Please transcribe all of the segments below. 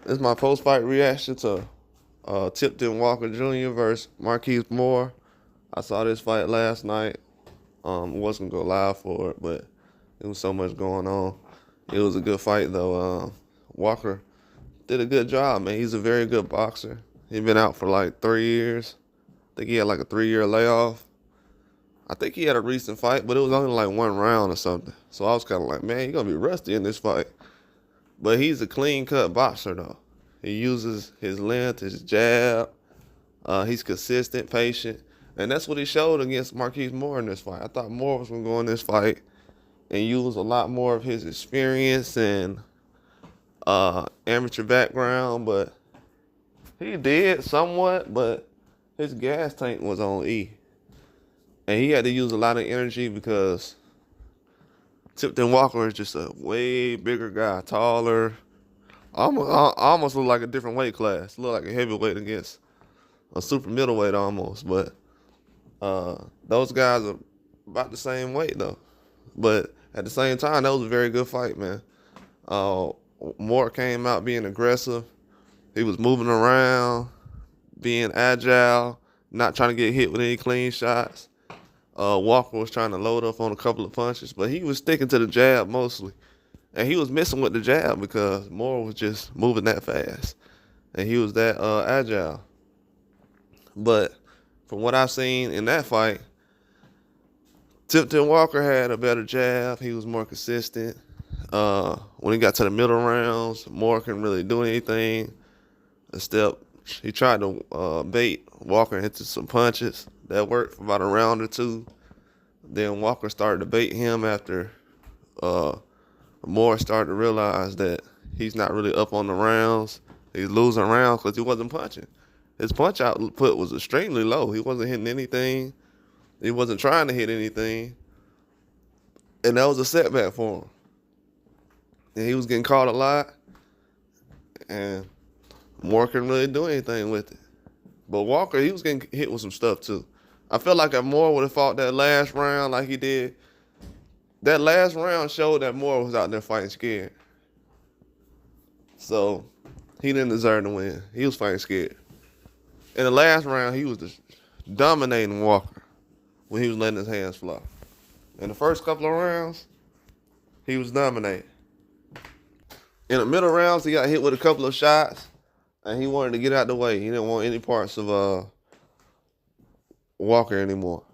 This is my post-fight reaction to Tipton Walker Jr. versus Marquis Moore. I saw this fight last night. Wasn't gonna go live for it, but there was so much going on. It was a good fight though. Walker did a good job, man. He's a very good boxer. He's been out for like 3 years. I think he had like a 3-year layoff. I think he had a recent fight, but it was only like one round or something. So I was kind of like, man, he's gonna be rusty in this fight. But he's a clean-cut boxer, though. He uses his length, his jab. He's consistent, patient. And that's what he showed against Marquis Moore in this fight. I thought Moore was going to go in this fight and use a lot more of his experience and amateur background. But he did somewhat, but his gas tank was on E. And he had to use a lot of energy because Tipton Walker is just a way bigger guy, taller. Almost look like a different weight class. Look like a heavyweight against a super middleweight almost. But those guys are about the same weight though. But at the same time, that was a very good fight, man. Moore came out being aggressive. He was moving around, being agile, not trying to get hit with any clean shots. Walker was trying to load up on a couple of punches, but he was sticking to the jab mostly. And he was missing with the jab because Moore was just moving that fast. And he was that agile. But from what I've seen in that fight, Tipton Walker had a better jab. He was more consistent. When he got to the middle rounds, Moore couldn't really do anything. He tried to bait Walker into some punches. That worked for about a round or two. Then Walker started to bait him after Moore started to realize that he's not really up on the rounds. He's losing rounds because he wasn't punching. His punch output was extremely low. He wasn't hitting anything. He wasn't trying to hit anything. And that was a setback for him. And he was getting caught a lot. And Moore couldn't really do anything with it. But Walker, he was getting hit with some stuff too. I felt like if Moore would have fought that last round like he did, that last round showed that Moore was out there fighting scared. So he didn't deserve to win. He was fighting scared. In the last round, he was just dominating Walker when he was letting his hands fly. In the first couple of rounds, he was dominating. In the middle rounds, he got hit with a couple of shots, and he wanted to get out the way. He didn't want any parts of Walker anymore.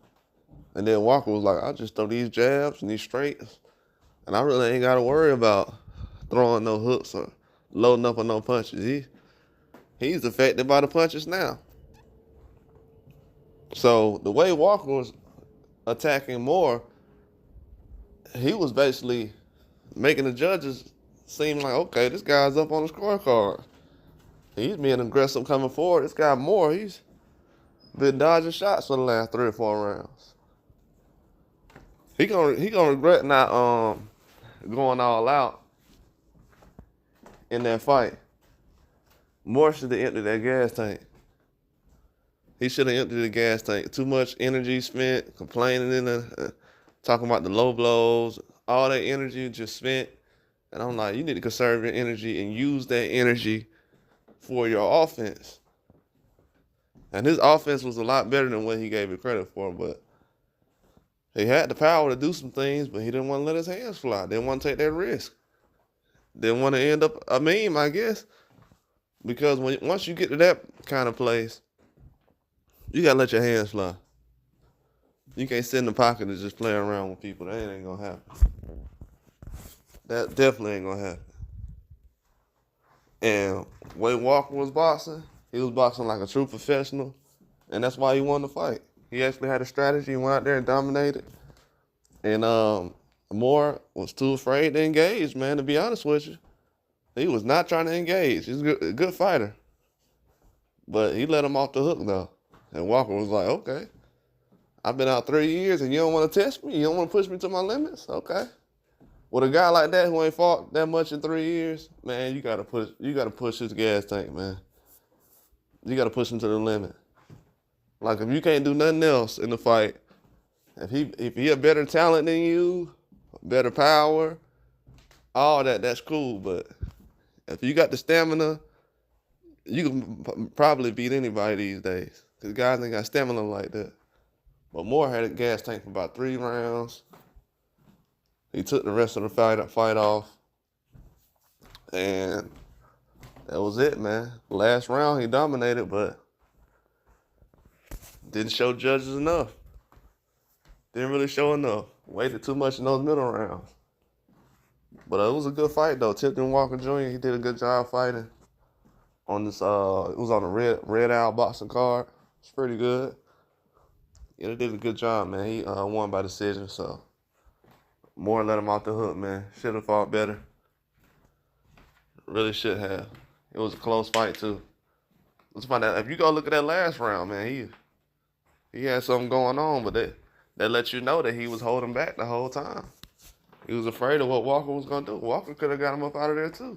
And then Walker was like, I'll just throw these jabs and these straights, and I really ain't got to worry about throwing no hooks or loading up on no punches. He's affected by the punches now. So the way Walker was attacking Moore, he was basically making the judges seem like, okay, this guy's up on the scorecard. He's being aggressive coming forward. This guy Moore, he's been dodging shots for the last 3 or 4 rounds. He gonna regret not going all out in that fight. Moore should have emptied that gas tank. He should have emptied the gas tank. Too much energy spent complaining talking about the low blows. All that energy just spent. And I'm like, you need to conserve your energy and use that energy for your offense. And his offense was a lot better than what he gave it credit for, but he had the power to do some things, but he didn't want to let his hands fly. Didn't want to take that risk. Didn't want to end up a meme, I guess. Because once you get to that kind of place, you got to let your hands fly. You can't sit in the pocket and just play around with people. That ain't going to happen. That definitely ain't going to happen. And when Walker was boxing, he was boxing like a true professional, and that's why he won the fight. He actually had a strategy and went out there and dominated. And Moore was too afraid to engage, man, to be honest with you. He was not trying to engage. He's a good fighter. But he let him off the hook, though. And Walker was like, okay, I've been out 3 years, and you don't want to test me? You don't want to push me to my limits? Okay. With a guy like that who ain't fought that much in 3 years, man, you gotta push his gas tank, man. You gotta push him to the limit. Like if you can't do nothing else in the fight, if he a better talent than you, better power, all that's cool. But if you got the stamina You can probably beat anybody these days because guys ain't got stamina like that. But Moore had a gas tank for about 3 rounds. He took the rest of the fight off, and that was it, man. Last round he dominated, but didn't show judges enough. Didn't really show enough. Waited too much in those middle rounds. But it was a good fight though. Tipton Walker Jr. He did a good job fighting on this. It was on the Red Owl boxing card. It's pretty good. Yeah, they did a good job, man. He won by decision, so Moore let him off the hook, man. Should have fought better. Really should have. It was a close fight too. Let's find out if you go look at that last round, man. He had something going on, but that let you know that he was holding back the whole time. He was afraid of what Walker was gonna do. Walker could have got him up out of there too.